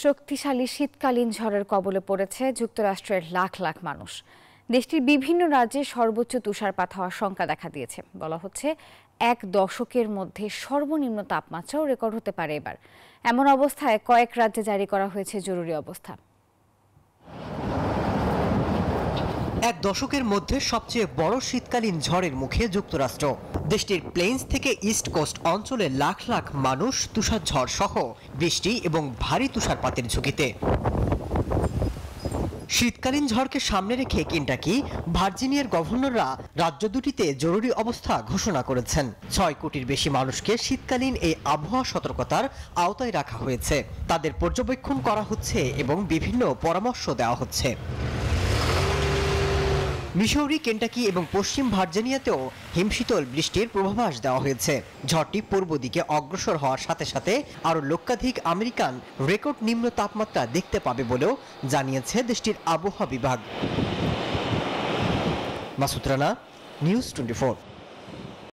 শক্তিশালী শীতকালীন ঝড়ের কবলে পড়েছে যুক্তরাষ্ট্রের লাখ লাখ মানুষ। দেশটির বিভিন্ন রাজ্যে সর্বোচ্চ তুষারপাত হওয়ার শঙ্কা দেখা দিয়েছে। বলা হচ্ছে এক দশকের মধ্যে সর্বনিম্ন তাপমাত্রাও রেকর্ড হতে পারে এবার। এমন অবস্থায় কয়েক রাজ্যে জারি করা হয়েছে জরুরি অবস্থা। এক দশকের মধ্যে সবচেয়ে বড় শীতকালীন ঝড়ের মুখে যুক্তরাষ্ট্র। দেশটির প্লেন্স থেকে ইস্ট কোস্ট অঞ্চলে লাখ লাখ মানুষ তুষার ঝড় সহ বৃষ্টি এবং ভারী তুষারপাতের ঝুঁকিতে। শীতকালীন ঝড়কে সামনে রেখে কেন্টাকি, ভার্জিনিয়ার গভর্নররা রাজ্য দুটিতে জরুরি অবস্থা ঘোষণা করেছেন। 6 কোটির বেশি মানুষকে শীতকালীন এই আবহাওয়া সতর্কতার আওতায় রাখা হয়েছে। তাদের পর্যবেক্ষণ করা হচ্ছে এবং বিভিন্ন পরামর্শ দেওয়া হচ্ছে। মিসৌরি, কেন্টাকি এবং পশ্চিম ভার্জিনিয়াতেও হিমশীতল বৃষ্টির পূর্বাভাস দেওয়া হয়েছে। ঝড়টি পূর্ব দিকে অগ্রসর হওয়ার সাথে সাথে আরও লক্ষাধিক আমেরিকান রেকর্ড নিম্ন তাপমাত্রা দেখতে পাবে বলেও জানিয়েছে দেশটির আবহাওয়া বিভাগ। মাসুদ রানা, নিউজ 24।